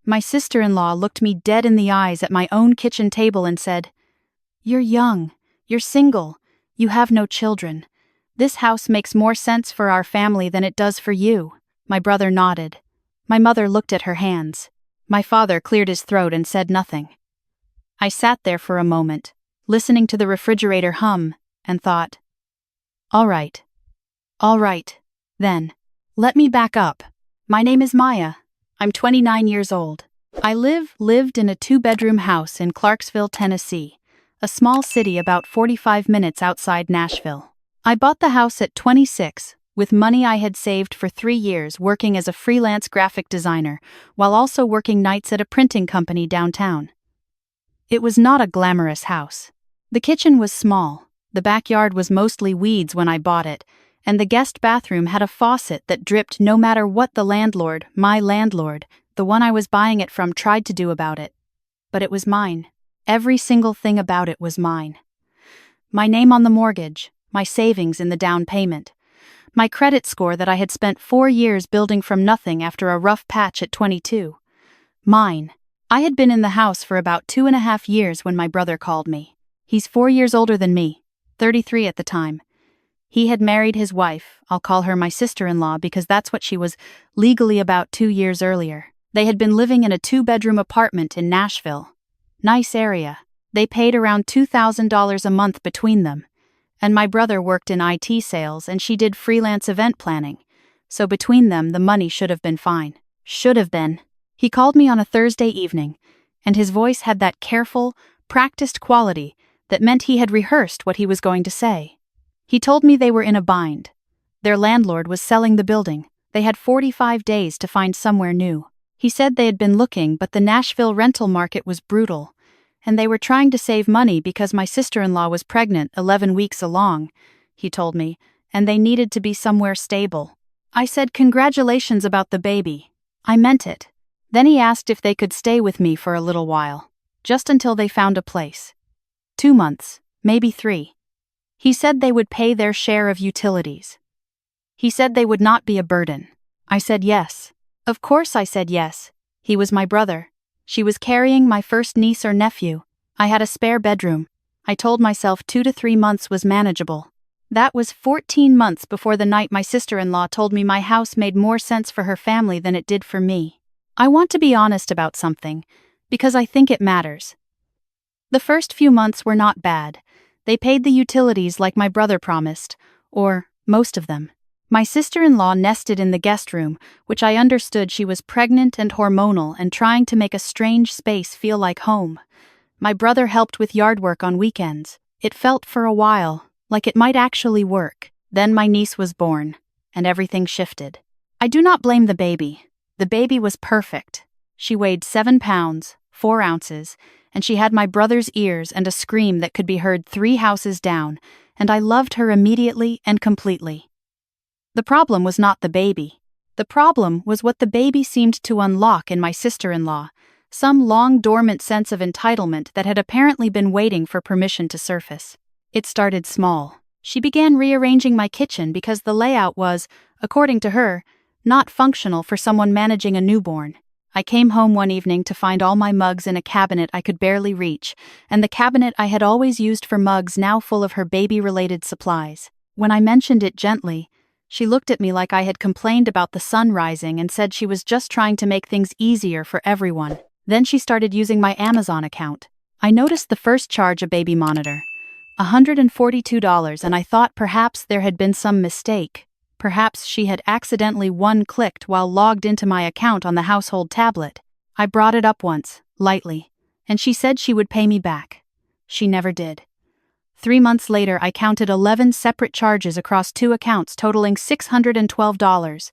My sister-in-law looked me dead in the eyes at my own kitchen table and said, "You're young, you're single, you have no children. This house makes more sense for our family than it does for you." My brother nodded. My mother looked at her hands. My father cleared his throat and said nothing. I sat there for a moment, listening to the refrigerator hum, and thought, All right. Then, let me back up. My name is Maya. I'm 29 years old. I lived in a 2-bedroom house in Clarksville, Tennessee, a small city about 45 minutes outside Nashville. I bought the house at 26, with money I had saved for 3 years working as a freelance graphic designer, while also working nights at a printing company downtown. It was not a glamorous house. The kitchen was small, the backyard was mostly weeds when I bought it, and the guest bathroom had a faucet that dripped no matter what my landlord, the one I was buying it from, tried to do about it. But it was mine. Every single thing about it was mine. My name on the mortgage, my savings in the down payment, my credit score that I had spent 4 years building from nothing after a rough patch at 22. Mine. I had been in the house for about 2.5 years when my brother called me. He's 4 years older than me, 33 at the time. He had married his wife, I'll call her my sister-in-law because that's what she was legally, about 2 years earlier. They had been living in a 2-bedroom apartment in Nashville. Nice area. They paid around $2,000 a month between them. And my brother worked in IT sales and she did freelance event planning. So between them the money should have been fine. Should have been. He called me on a Thursday evening, and his voice had that careful, practiced quality that meant he had rehearsed what he was going to say. He told me they were in a bind. Their landlord was selling the building. They had 45 days to find somewhere new. He said they had been looking, but the Nashville rental market was brutal, and they were trying to save money because my sister-in-law was pregnant 11 weeks along, he told me, and they needed to be somewhere stable. I said congratulations about the baby. I meant it. Then he asked if they could stay with me for a little while, just until they found a place. 2 months, maybe 3. He said they would pay their share of utilities. He said they would not be a burden. I said yes. Of course I said yes. He was my brother. She was carrying my first niece or nephew. I had a spare bedroom. I told myself 2 to 3 months was manageable. That was 14 months before the night my sister-in-law told me my house made more sense for her family than it did for me. I want to be honest about something, because I think it matters. The first few months were not bad. They paid the utilities like my brother promised, or most of them. My sister-in-law nested in the guest room, which I understood she was pregnant and hormonal and trying to make a strange space feel like home. My brother helped with yard work on weekends. It felt for a while like it might actually work. Then my niece was born, and everything shifted. I do not blame the baby. The baby was perfect. She weighed 7 pounds, 4 ounces, and she had my brother's ears and a scream that could be heard 3 houses down, and I loved her immediately and completely. The problem was not the baby. The problem was what the baby seemed to unlock in my sister-in-law, some long dormant sense of entitlement that had apparently been waiting for permission to surface. It started small. She began rearranging my kitchen because the layout was, according to her, not functional for someone managing a newborn. I came home one evening to find all my mugs in a cabinet I could barely reach, and the cabinet I had always used for mugs now full of her baby-related supplies. When I mentioned it gently, she looked at me like I had complained about the sun rising and said she was just trying to make things easier for everyone. Then she started using my Amazon account. I noticed the first charge, a baby monitor, $142, and I thought perhaps there had been some mistake. Perhaps she had accidentally one-clicked while logged into my account on the household tablet. I brought it up once, lightly, and she said she would pay me back. She never did. 3 months later, I counted 11 separate charges across 2 accounts totaling $612.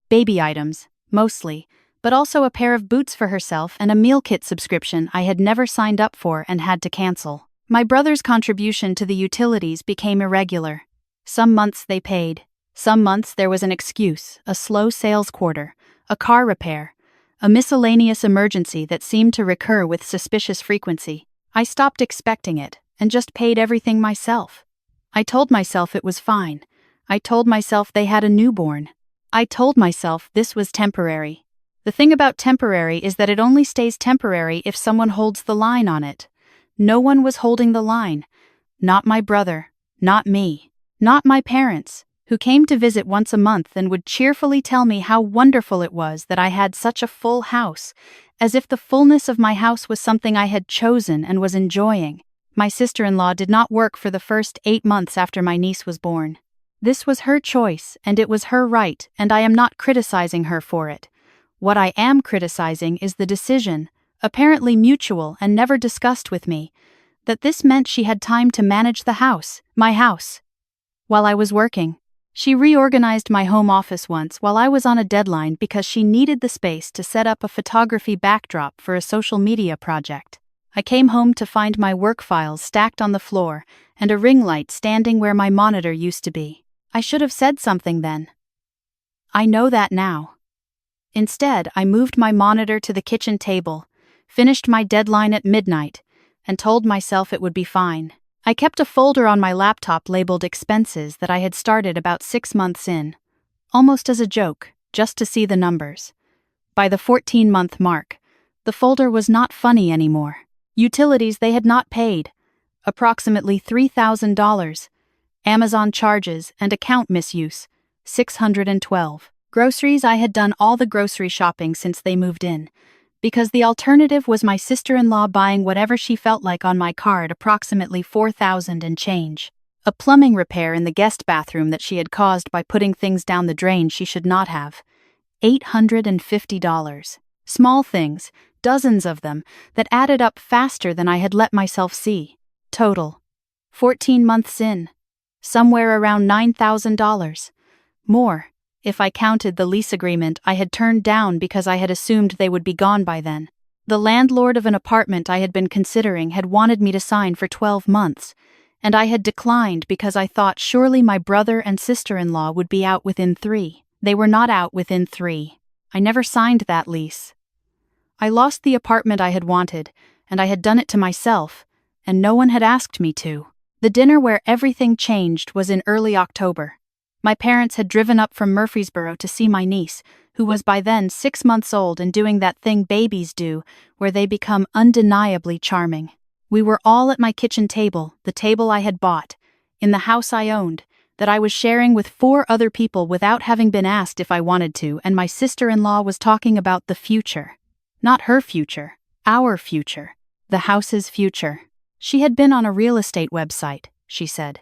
Baby items, mostly, but also a pair of boots for herself and a meal kit subscription I had never signed up for and had to cancel. My brother's contribution to the utilities became irregular. Some months they paid. Some months there was an excuse, a slow sales quarter, a car repair, a miscellaneous emergency that seemed to recur with suspicious frequency. I stopped expecting it and just paid everything myself. I told myself it was fine. I told myself they had a newborn. I told myself this was temporary. The thing about temporary is that it only stays temporary if someone holds the line on it. No one was holding the line. Not my brother, not me, not my parents, who came to visit once a month and would cheerfully tell me how wonderful it was that I had such a full house, as if the fullness of my house was something I had chosen and was enjoying. My sister-in-law did not work for the first 8 months after my niece was born. This was her choice, and it was her right, and I am not criticizing her for it. What I am criticizing is the decision, apparently mutual and never discussed with me, that this meant she had time to manage the house, my house. While I was working, she reorganized my home office once while I was on a deadline because she needed the space to set up a photography backdrop for a social media project. I came home to find my work files stacked on the floor and a ring light standing where my monitor used to be. I should have said something then. I know that now. Instead, I moved my monitor to the kitchen table, finished my deadline at midnight, and told myself it would be fine. I kept a folder on my laptop labeled expenses that I had started about 6 months in, almost as a joke, just to see the numbers. By the 14-month mark, the folder was not funny anymore. Utilities they had not paid, approximately $3,000. Amazon charges and account misuse, $612. Groceries, I had done all the grocery shopping since they moved in, because the alternative was my sister-in-law buying whatever she felt like on my card, approximately $4,000 and change. A plumbing repair in the guest bathroom that she had caused by putting things down the drain she should not have, $850. Small things, dozens of them, that added up faster than I had let myself see. Total, 14 months in, somewhere around $9,000. More, if I counted the lease agreement I had turned down because I had assumed they would be gone by then. The landlord of an apartment I had been considering had wanted me to sign for 12 months, and I had declined because I thought surely my brother and sister-in-law would be out within 3. They were not out within 3. I never signed that lease. I lost the apartment I had wanted, and I had done it to myself, and no one had asked me to. The dinner where everything changed was in early October. My parents had driven up from Murfreesboro to see my niece, who was by then 6 months old and doing that thing babies do, where they become undeniably charming. We were all at my kitchen table, the table I had bought, in the house I owned, that I was sharing with 4 other people without having been asked if I wanted to, and my sister-in-law was talking about the future. Not her future, our future, the house's future. She had been on a real estate website, she said.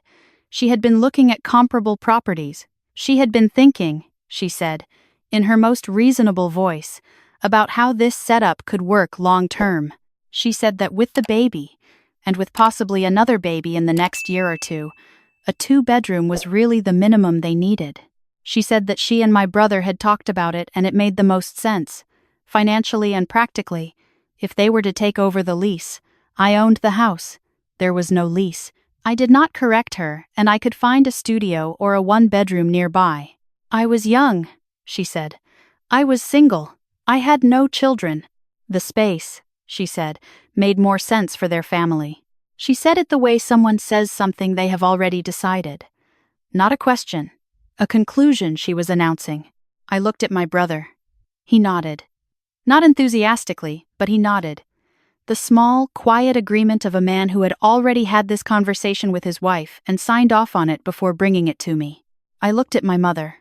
She had been looking at comparable properties. She had been thinking, she said, in her most reasonable voice, about how this setup could work long-term. She said that with the baby, and with possibly another baby in the next year or 2, a 2-bedroom was really the minimum they needed. She said that she and my brother had talked about it and it made the most sense, financially and practically. If they were to take over the lease, I owned the house. There was no lease. I did not correct her, and I could find a studio or a 1-bedroom nearby. I was young, she said. I was single. I had no children. The space, she said, made more sense for their family. She said it the way someone says something they have already decided. Not a question. A conclusion she was announcing. I looked at my brother. He nodded. Not enthusiastically, but he nodded. The small, quiet agreement of a man who had already had this conversation with his wife and signed off on it before bringing it to me. I looked at my mother.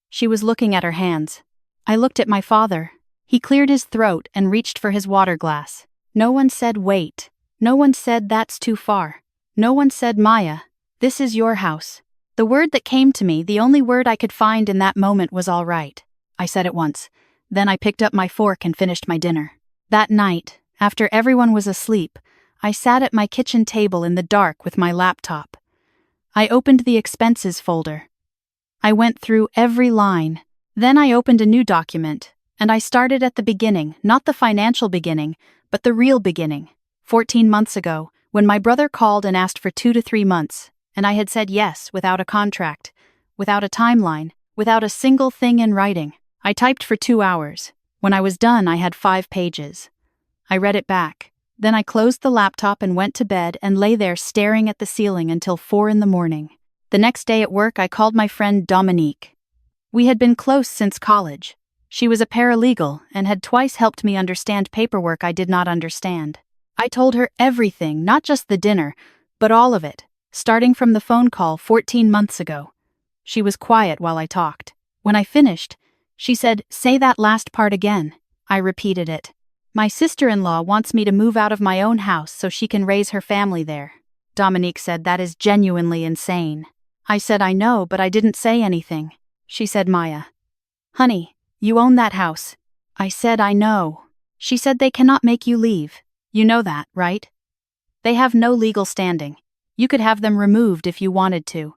She was looking at her hands. I looked at my father. He cleared his throat and reached for his water glass. No one said wait. No one said that's too far. No one said Maya, this is your house. The word that came to me, the only word I could find in that moment, was all right. I said it once. Then I picked up my fork and finished my dinner. That night, after everyone was asleep, I sat at my kitchen table in the dark with my laptop. I opened the expenses folder. I went through every line. Then I opened a new document, and I started at the beginning, not the financial beginning, but the real beginning. 14 months ago, when my brother called and asked for 2 to 3 months, and I had said yes without a contract, without a timeline, without a single thing in writing. I typed for 2 hours. When I was done, I had 5 pages. I read it back. Then I closed the laptop and went to bed and lay there staring at the ceiling until 4 in the morning. The next day at work, I called my friend Dominique. We had been close since college. She was a paralegal and had twice helped me understand paperwork I did not understand. I told her everything, not just the dinner, but all of it, starting from the phone call 14 months ago. She was quiet while I talked. When I finished, she said, "Say that last part again." I repeated it. "My sister-in-law wants me to move out of my own house so she can raise her family there." Dominique said, "That is genuinely insane." I said, "I know, but I didn't say anything." She said, "Maya, honey, you own that house." I said, "I know." She said, "They cannot make you leave. You know that, right? They have no legal standing. You could have them removed if you wanted to.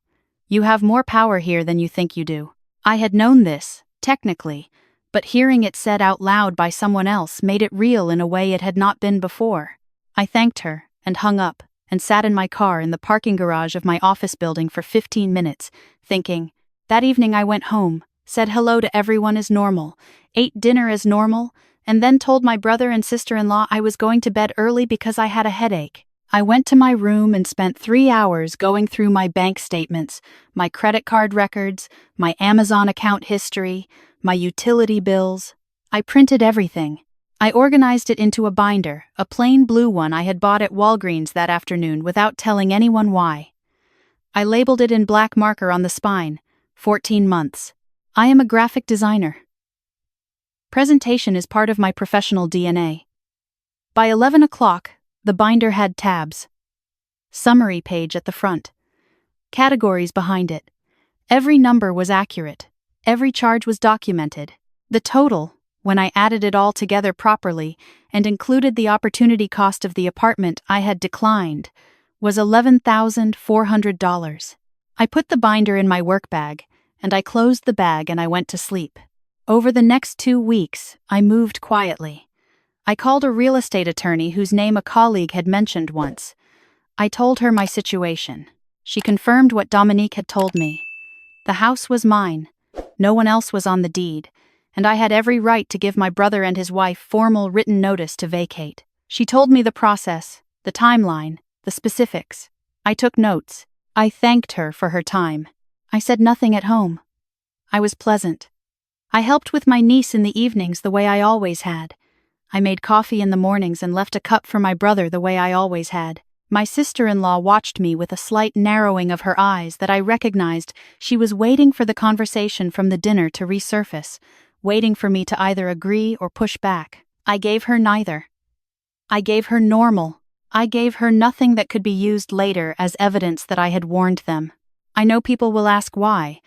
You have more power here than you think you do." I had known this, technically, but hearing it said out loud by someone else made it real in a way it had not been before. I thanked her and hung up and sat in my car in the parking garage of my office building for 15 minutes, thinking. That evening I went home, said hello to everyone as normal, ate dinner as normal, and then told my brother and sister-in-law I was going to bed early because I had a headache. I went to my room and spent 3 hours going through my bank statements, my credit card records, my Amazon account history, my utility bills. I printed everything. I organized it into a binder, a plain blue one I had bought at Walgreens that afternoon without telling anyone why. I labeled it in black marker on the spine, 14 months. I am a graphic designer. Presentation is part of my professional DNA. By 11 o'clock, the binder had tabs. Summary page at the front. Categories behind it. Every number was accurate. Every charge was documented. The total, when I added it all together properly and included the opportunity cost of the apartment I had declined, was $11,400. I put the binder in my work bag, and I closed the bag and I went to sleep. Over the next 2 weeks, I moved quietly. I called a real estate attorney whose name a colleague had mentioned once. I told her my situation. She confirmed what Dominique had told me. The house was mine. No one else was on the deed, and I had every right to give my brother and his wife formal written notice to vacate. She told me the process, the timeline, the specifics. I took notes. I thanked her for her time. I said nothing at home. I was pleasant. I helped with my niece in the evenings the way I always had. I made coffee in the mornings and left a cup for my brother the way I always had. My sister-in-law watched me with a slight narrowing of her eyes that I recognized she was waiting for the conversation from the dinner to resurface, waiting for me to either agree or push back. I gave her neither. I gave her normal. I gave her nothing that could be used later as evidence that I had warned them. I know people will ask why.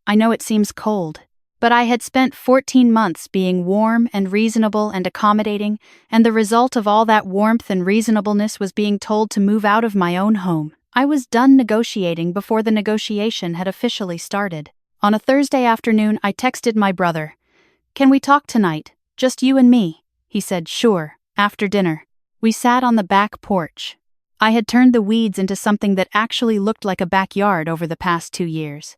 I know it seems cold. But I had spent 14 months being warm and reasonable and accommodating, and the result of all that warmth and reasonableness was being told to move out of my own home. I was done negotiating before the negotiation had officially started. On a Thursday afternoon, I texted my brother. "Can we talk tonight? Just you and me?" He said, "Sure," after dinner. We sat on the back porch. I had turned the weeds into something that actually looked like a backyard over the past 2 years.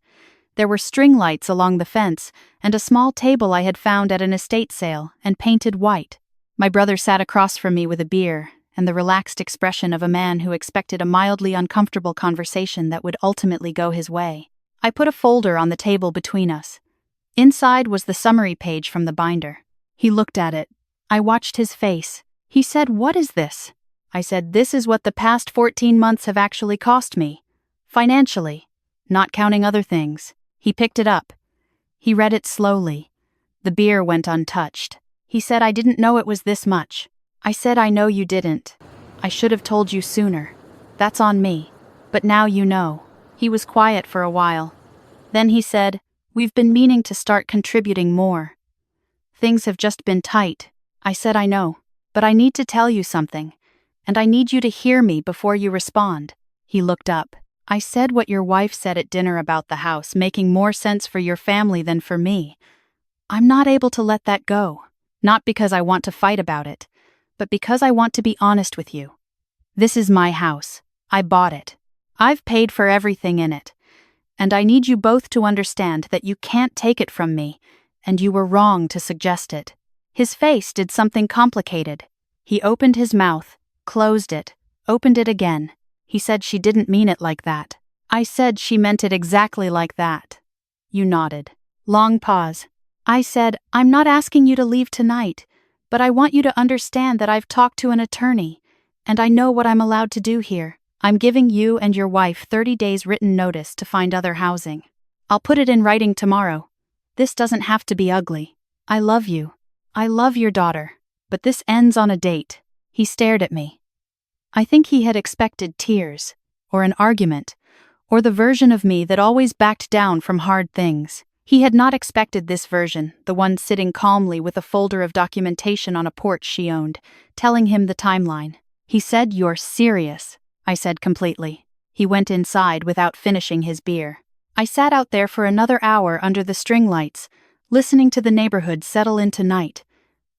There were string lights along the fence, and a small table I had found at an estate sale and painted white. My brother sat across from me with a beer, and the relaxed expression of a man who expected a mildly uncomfortable conversation that would ultimately go his way. I put a folder on the table between us. Inside was the summary page from the binder. He looked at it. I watched his face. He said, "What is this?" I said, "This is what the past 14 months have actually cost me. Financially, not counting other things." He picked it up. He read it slowly. The beer went untouched. He said, "I didn't know it was this much." I said, "I know you didn't. I should have told you sooner. That's on me. But now you know." He was quiet for a while. Then he said, "We've been meaning to start contributing more. Things have just been tight." I said, "I know. But I need to tell you something. And I need you to hear me before you respond." He looked up. "I said what your wife said at dinner about the house making more sense for your family than for me. I'm not able to let that go. Not because I want to fight about it, but because I want to be honest with you. This is my house. I bought it. I've paid for everything in it. And I need you both to understand that you can't take it from me, and you were wrong to suggest it." His face did something complicated. He opened his mouth, closed it, opened it again. He said she didn't mean it like that. I said she meant it exactly like that. You nodded. Long pause. I said, I'm not asking you to leave tonight, but I want you to understand that I've talked to an attorney, and I know what I'm allowed to do here. I'm giving you and your wife 30 days written notice to find other housing. I'll put it in writing tomorrow. This doesn't have to be ugly. I love you. I love your daughter. But this ends on a date. He stared at me. I think he had expected tears, or an argument, or the version of me that always backed down from hard things. He had not expected this version, the one sitting calmly with a folder of documentation on a porch she owned, telling him the timeline. He said, "You're serious," I said completely. He went inside without finishing his beer. I sat out there for another hour under the string lights, listening to the neighborhood settle into night.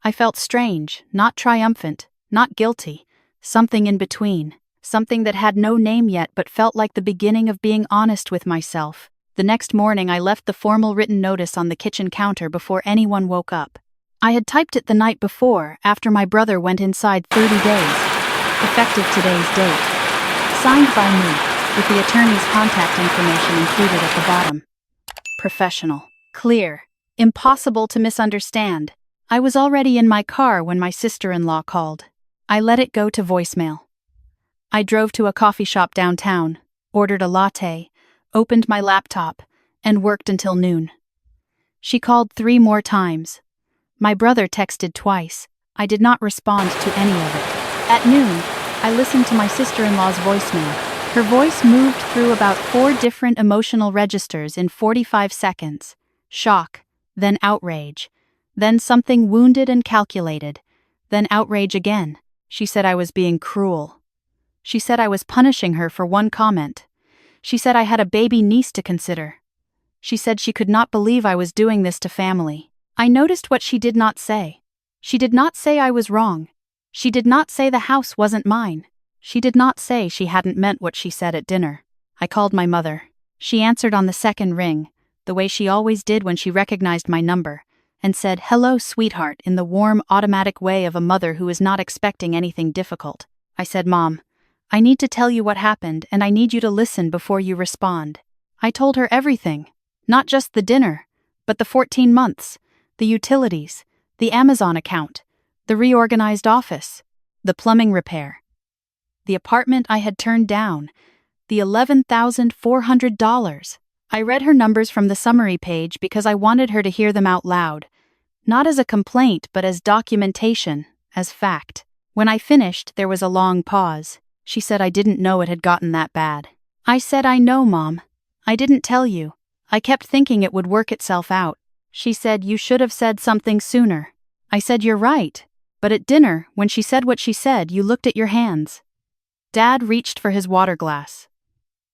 I felt strange, not triumphant, not guilty, something in between, something that had no name yet but felt like the beginning of being honest with myself. The next morning I left the formal written notice on the kitchen counter before anyone woke up. I had typed it the night before, after my brother went inside 30 days. Effective today's date. Signed by me, with the attorney's contact information included at the bottom. Professional. Clear. Impossible to misunderstand. I was already in my car when my sister-in-law called. I let it go to voicemail. I drove to a coffee shop downtown, ordered a latte, opened my laptop, and worked until noon. She called 3 more times. My brother texted twice. I did not respond to any of it. At noon, I listened to my sister-in-law's voicemail. Her voice moved through about 4 different emotional registers in 45 seconds. Shock, then outrage, then something wounded and calculated, then outrage again. She said I was being cruel. She said I was punishing her for one comment. She said I had a baby niece to consider. She said she could not believe I was doing this to family. I noticed what she did not say. She did not say I was wrong. She did not say the house wasn't mine. She did not say she hadn't meant what she said at dinner. I called my mother. She answered on the second ring, the way she always did when she recognized my number, and said, "Hello, sweetheart," in the warm, automatic way of a mother who is not expecting anything difficult. I said, "Mom, I need to tell you what happened, and I need you to listen before you respond." I told her everything, not just the dinner, but the 14 months, the utilities, the Amazon account, the reorganized office, the plumbing repair, the apartment I had turned down, the $11,400. I read her numbers from the summary page because I wanted her to hear them out loud, not as a complaint but as documentation, as fact. When I finished, there was a long pause. She said I didn't know it had gotten that bad. I said, "I know, Mom. I didn't tell you. I kept thinking it would work itself out." She said, "You should have said something sooner." I said, "You're right. But at dinner, when she said what she said, you looked at your hands." Dad reached for his water glass.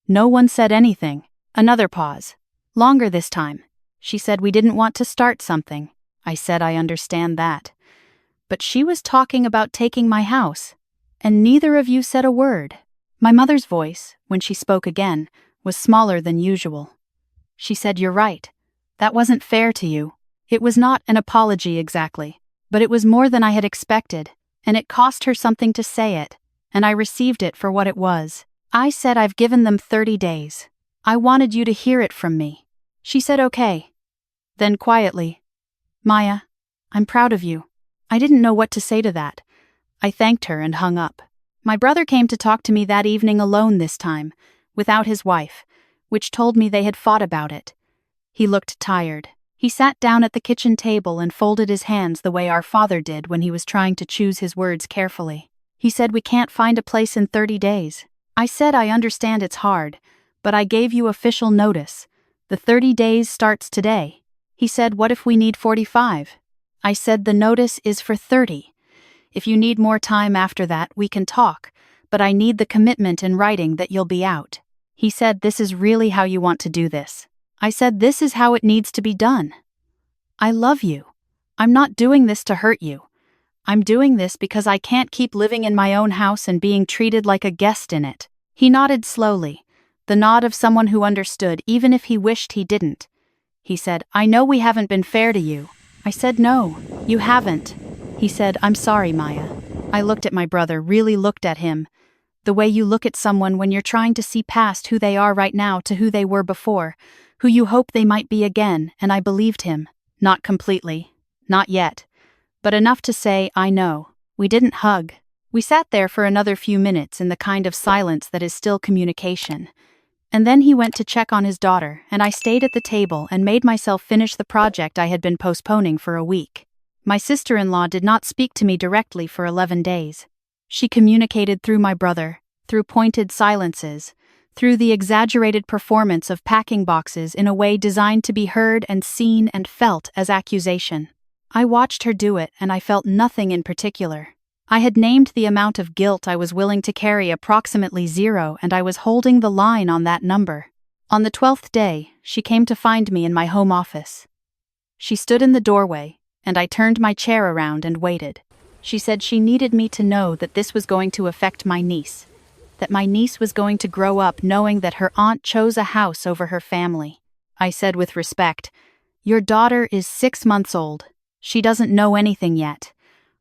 No one said anything. Another pause. Longer this time. She said we didn't want to start something. I said I understand that. But she was talking about taking my house, and neither of you said a word. My mother's voice, when she spoke again, was smaller than usual. She said, "You're right. That wasn't fair to you." It was not an apology exactly, but it was more than I had expected, and it cost her something to say it, and I received it for what it was. I said I've given them 30 days. I wanted you to hear it from me. She said okay. Then quietly, "Maya, I'm proud of you." I didn't know what to say to that. I thanked her and hung up. My brother came to talk to me that evening alone this time, without his wife, which told me they had fought about it. He looked tired. He sat down at the kitchen table and folded his hands the way our father did when he was trying to choose his words carefully. He said, "We can't find a place in 30 days. I said I understand it's hard, but I gave you official notice. The 30 days starts today." He said, "What if we need 45? I said, "The notice is for 30. If you need more time after that, we can talk, but I need the commitment in writing that you'll be out." He said, "This is really how you want to do this." I said, "This is how it needs to be done. I love you. I'm not doing this to hurt you. I'm doing this because I can't keep living in my own house and being treated like a guest in it." He nodded slowly, the nod of someone who understood even if he wished he didn't. He said, "I know we haven't been fair to you." I said, "No, you haven't." He said, "I'm sorry, Maya." I looked at my brother, really looked at him, the way you look at someone when you're trying to see past who they are right now to who they were before, who you hope they might be again, and I believed him. Not completely. Not yet. But enough to say, I know. We didn't hug. We sat there for another few minutes in the kind of silence that is still communication. And then he went to check on his daughter, and I stayed at the table and made myself finish the project I had been postponing for a week. My sister-in-law did not speak to me directly for 11 days. She communicated through my brother, through pointed silences, through the exaggerated performance of packing boxes in a way designed to be heard and seen and felt as accusation. I watched her do it, and I felt nothing in particular. I had named the amount of guilt I was willing to carry approximately 0, and I was holding the line on that number. On the 12th day, she came to find me in my home office. She stood in the doorway, and I turned my chair around and waited. She said she needed me to know that this was going to affect my niece, that my niece was going to grow up knowing that her aunt chose a house over her family. I said with respect, "Your daughter is 6 months old. She doesn't know anything yet.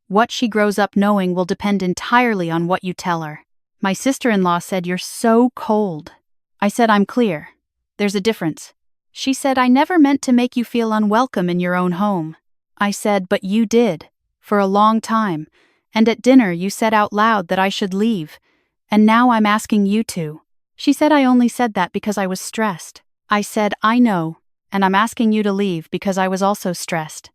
What she grows up knowing will depend entirely on what you tell her." My sister-in-law said, "You're so cold." I said, "I'm clear. There's a difference." She said, "I never meant to make you feel unwelcome in your own home." I said, "But you did, for a long time, and at dinner you said out loud that I should leave, and now I'm asking you to." She said I only said that because I was stressed. I said, "I know, and I'm asking you to leave because I was also stressed."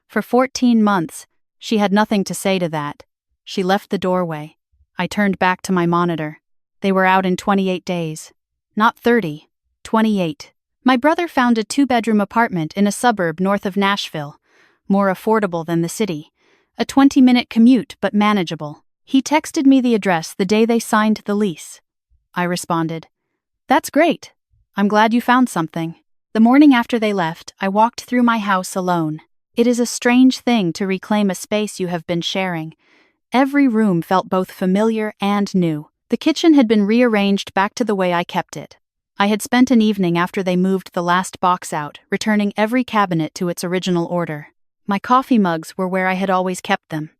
For 14 months, she had nothing to say to that. She left the doorway. I turned back to my monitor. They were out in 28 days. Not 30, 28. My brother found a 2-bedroom apartment in a suburb north of Nashville, more affordable than the city. A 20-minute commute, but manageable. He texted me the address the day they signed the lease. I responded, "That's great. I'm glad you found something." The morning after they left, I walked through my house alone. It is a strange thing to reclaim a space you have been sharing. Every room felt both familiar and new. The kitchen had been rearranged back to the way I kept it. I had spent an evening after they moved the last box out, returning every cabinet to its original order. My coffee mugs were where I had always kept them.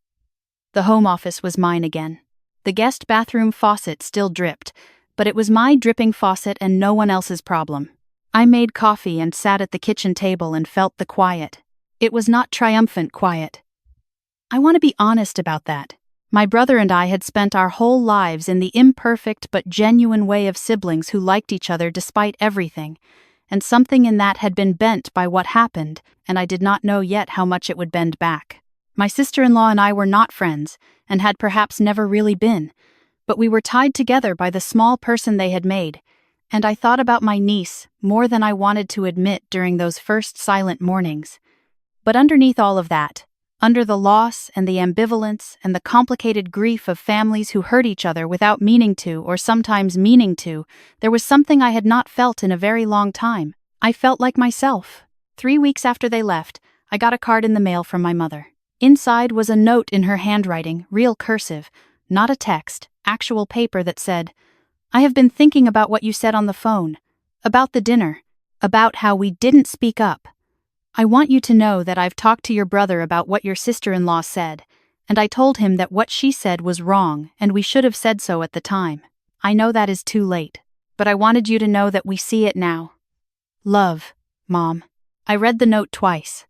The home office was mine again. The guest bathroom faucet still dripped, but it was my dripping faucet and no one else's problem. I made coffee and sat at the kitchen table and felt the quiet. It was not triumphant quiet. I want to be honest about that. My brother and I had spent our whole lives in the imperfect but genuine way of siblings who liked each other despite everything, and something in that had been bent by what happened, and I did not know yet how much it would bend back. My sister-in-law and I were not friends, and had perhaps never really been, but we were tied together by the small person they had made, and I thought about my niece more than I wanted to admit during those first silent mornings. But underneath all of that, under the loss and the ambivalence and the complicated grief of families who hurt each other without meaning to or sometimes meaning to, there was something I had not felt in a very long time. I felt like myself. 3 weeks after they left, I got a card in the mail from my mother. Inside was a note in her handwriting, real cursive, not a text, actual paper that said, "I have been thinking about what you said on the phone, about the dinner, about how we didn't speak up. I want you to know that I've talked to your brother about what your sister-in-law said, and I told him that what she said was wrong and we should have said so at the time. I know that is too late, but I wanted you to know that we see it now. Love, Mom." I read the note twice.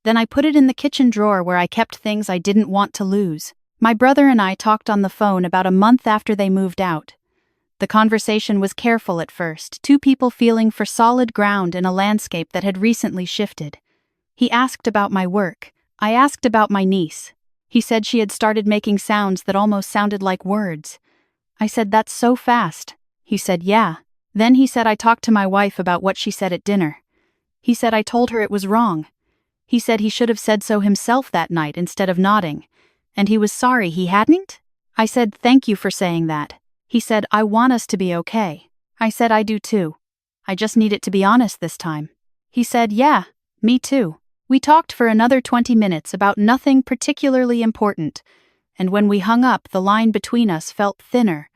Then I put it in the kitchen drawer where I kept things I didn't want to lose. My brother and I talked on the phone about a month after they moved out. The conversation was careful at first, 2 people feeling for solid ground in a landscape that had recently shifted. He asked about my work. I asked about my niece. He said she had started making sounds that almost sounded like words. I said, "That's so fast." He said, "Yeah." Then he said I talked to my wife about what she said at dinner. He said I told her it was wrong. He said he should have said so himself that night instead of nodding. And he was sorry he hadn't? I said, "Thank you for saying that." He said, "I want us to be okay." I said, "I do too. I just need it to be honest this time." He said, "Yeah, me too." We talked for another 20 minutes about nothing particularly important, and when we hung up, the line between us felt thinner,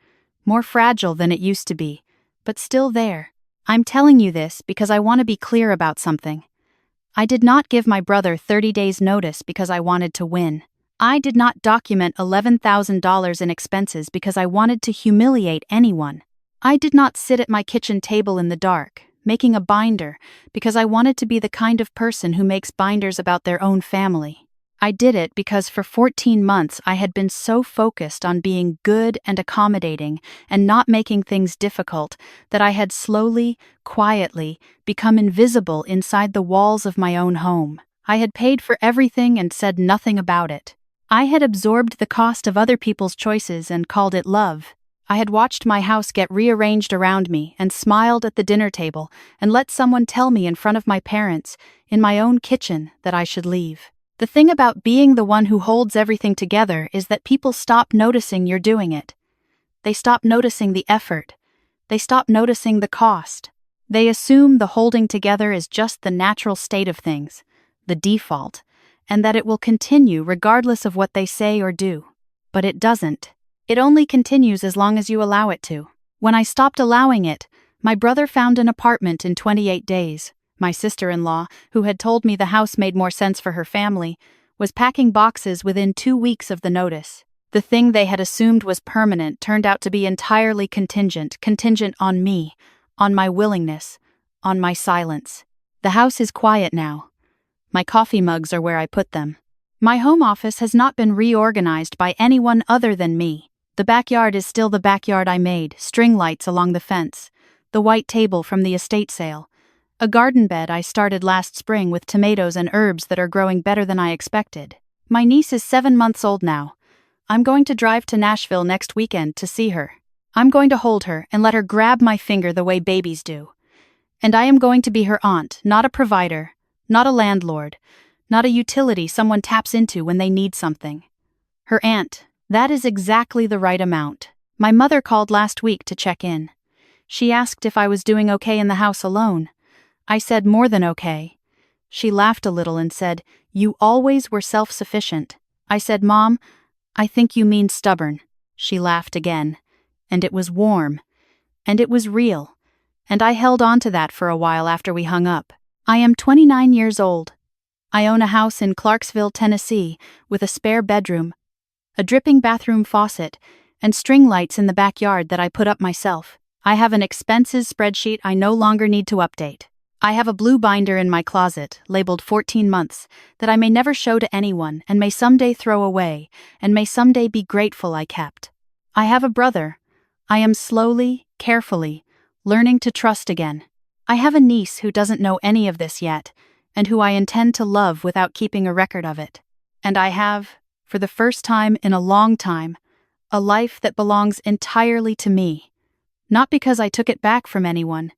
more fragile than it used to be, but still there. I'm telling you this because I want to be clear about something. I did not give my brother 30 days notice because I wanted to win. I did not document $11,000 in expenses because I wanted to humiliate anyone. I did not sit at my kitchen table in the dark, making a binder, because I wanted to be the kind of person who makes binders about their own family. I did it because for 14 months I had been so focused on being good and accommodating and not making things difficult that I had slowly, quietly, become invisible inside the walls of my own home. I had paid for everything and said nothing about it. I had absorbed the cost of other people's choices and called it love. I had watched my house get rearranged around me and smiled at the dinner table and let someone tell me in front of my parents, in my own kitchen, that I should leave. The thing about being the one who holds everything together is that people stop noticing you're doing it. They stop noticing the effort. They stop noticing the cost. They assume the holding together is just the natural state of things, the default, and that it will continue regardless of what they say or do. But it doesn't. It only continues as long as you allow it to. When I stopped allowing it, my brother found an apartment in 28 days. My sister-in-law, who had told me the house made more sense for her family, was packing boxes within 2 weeks of the notice. The thing they had assumed was permanent turned out to be entirely contingent on me, on my willingness, on my silence. The house is quiet now. My coffee mugs are where I put them. My home office has not been reorganized by anyone other than me. The backyard is still the backyard I made, string lights along the fence, the white table from the estate sale, a garden bed I started last spring with tomatoes and herbs that are growing better than I expected. My niece is 7 months old now. I'm going to drive to Nashville next weekend to see her. I'm going to hold her and let her grab my finger the way babies do. And I am going to be her aunt, not a provider, not a landlord, not a utility someone taps into when they need something. Her aunt, that is exactly the right amount. My mother called last week to check in. She asked if I was doing okay in the house alone. I said more than okay. She laughed a little and said, "You always were self-sufficient." I said, "Mom, I think you mean stubborn." She laughed again. And it was warm. And it was real. And I held on to that for a while after we hung up. I am 29 years old. I own a house in Clarksville, Tennessee, with a spare bedroom, a dripping bathroom faucet, and string lights in the backyard that I put up myself. I have an expenses spreadsheet I no longer need to update. I have a blue binder in my closet, labeled 14 months, that I may never show to anyone and may someday throw away, and may someday be grateful I kept. I have a brother. I am slowly, carefully, learning to trust again. I have a niece who doesn't know any of this yet, and who I intend to love without keeping a record of it. And I have, for the first time in a long time, a life that belongs entirely to me. Not because I took it back from anyone,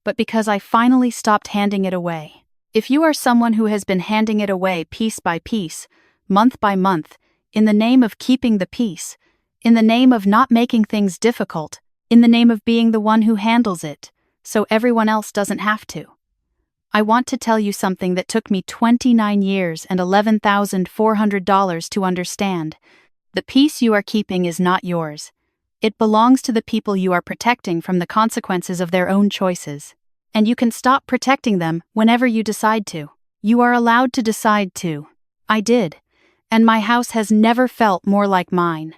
but because I finally stopped handing it away. If you are someone who has been handing it away piece by piece, month by month, in the name of keeping the peace, in the name of not making things difficult, in the name of being the one who handles it, so everyone else doesn't have to, I want to tell you something that took me 29 years and $11,400 to understand. The peace you are keeping is not yours. It belongs to the people you are protecting from the consequences of their own choices. And you can stop protecting them whenever you decide to. You are allowed to decide to. I did. And my house has never felt more like mine.